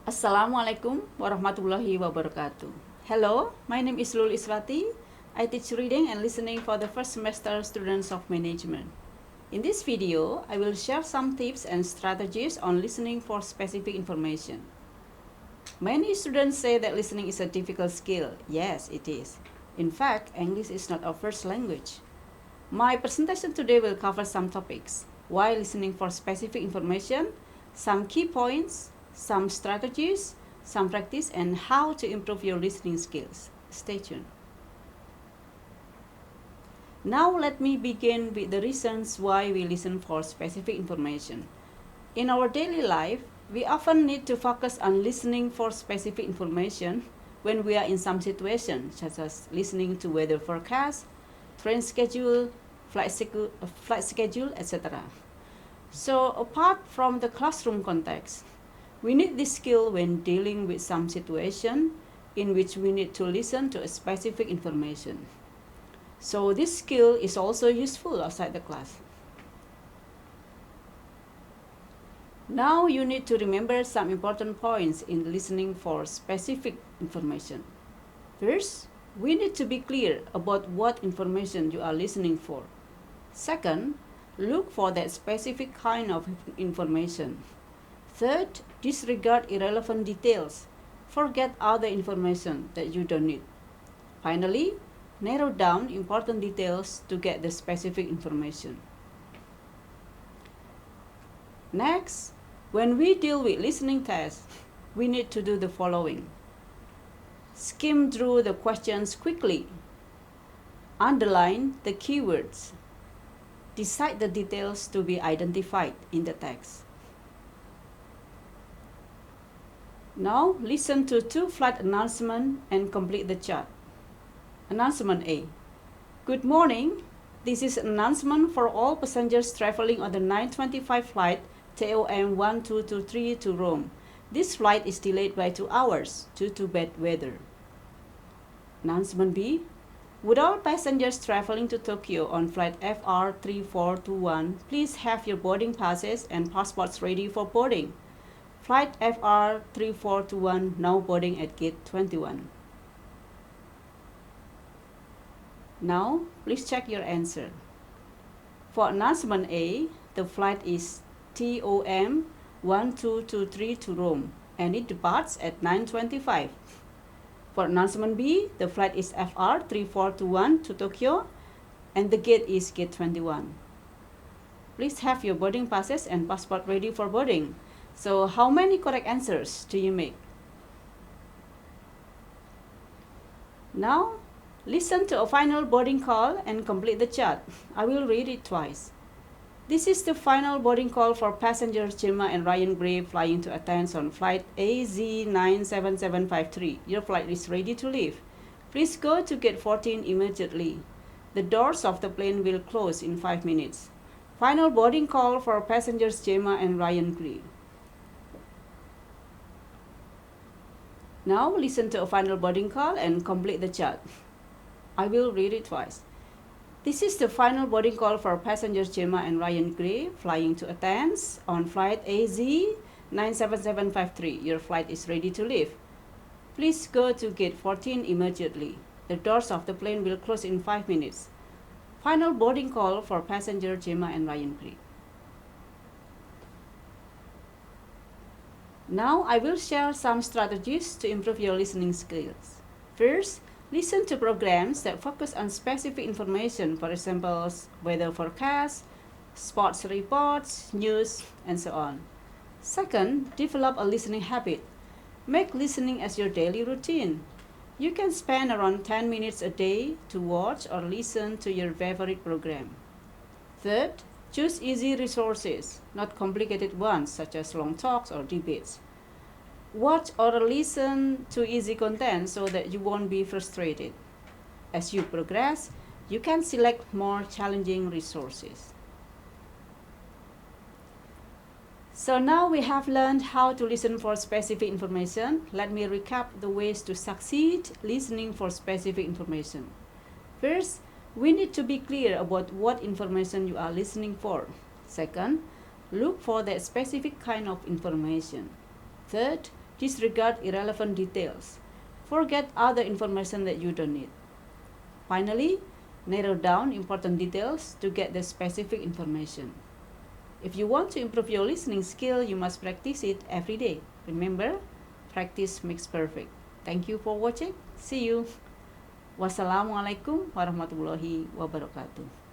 Assalamualaikum warahmatullahi wabarakatuh. Hello, my name is Iswati. I teach reading and listening for the first semester students of management. In this video, I will share some tips and strategies on listening for specific information. Many students say that listening is a difficult skill. Yes, it is. In fact, English is not our first language. My presentation today will cover some topics: why listening for specific information, some key points, some strategies, some practice, and how to improve your listening skills. Stay tuned. Now let me begin with the reasons why we listen for specific information. In our daily life, we often need to focus on listening for specific information when we are in some situation, such as listening to weather forecast, train schedule, flight schedule, etc. So apart from the classroom context, we need this skill when dealing with some situation in which we need to listen to a specific information. So this skill is also useful outside the class. Now you need to remember some important points in listening for specific information. First, we need to be clear about what information you are listening for. Second, look for that specific kind of information. Third, disregard irrelevant details. Forget other information that you don't need. Finally, narrow down important details to get the specific information. Next, when we deal with listening tests, we need to do the following. Skim through the questions quickly. Underline the keywords. Decide the details to be identified in the text. Now, listen to two flight announcements and complete the chart. Announcement A. Good morning. This is an announcement for all passengers traveling on the 9:25 flight TOM 1223 to Rome. This flight is delayed by 2 hours due to bad weather. Announcement B. Would all passengers traveling to Tokyo on flight FR 3421 please have your boarding passes and passports ready for boarding? Flight FR 3421 now boarding at gate 21. Now, please check your answer. For announcement A, the flight is TOM 1223 to Rome and it departs at 9:25. For announcement B, the flight is FR 3421 to Tokyo and the gate is gate 21. Please have your boarding passes and passport ready for boarding. So how many correct answers do you make? Now, listen to a final boarding call and complete the chart. I will read it twice. This is the final boarding call for passengers Gemma and Ryan Gray flying to Athens on flight AZ97753. Your flight is ready to leave. Please go to gate 14 immediately. The doors of the plane will close in 5 minutes. Final boarding call for passengers Gemma and Ryan Gray. Now listen to a final boarding call and complete the chart. I will read it twice. This is the final boarding call for passengers Gemma and Ryan Gray flying to Athens on flight AZ97753. Your flight is ready to leave. Please go to gate 14 immediately. The doors of the plane will close in 5 minutes. Final boarding call for passenger Gemma and Ryan Gray. Now I will share some strategies to improve your listening skills. First, listen to programs that focus on specific information, for example, weather forecasts, sports reports, news, and so on. Second, develop a listening habit. Make listening as your daily routine. You can spend around 10 minutes a day to watch or listen to your favorite program. Third, choose easy resources, not complicated ones such as long talks or debates. Watch or listen to easy content so that you won't be frustrated. As you progress, you can select more challenging resources. So now we have learned how to listen for specific information. Let me recap the ways to succeed listening for specific information. First, we need to be clear about what information you are listening for. Second, look for that specific kind of information. Third, Disregard irrelevant details. Forget other information that you don't need. Finally, narrow down important details to get the specific information. If you want to improve your listening skill, you must practice it every day. Remember, practice makes perfect. Thank you for watching. See you. Wassalamualaikum warahmatullahi wabarakatuh.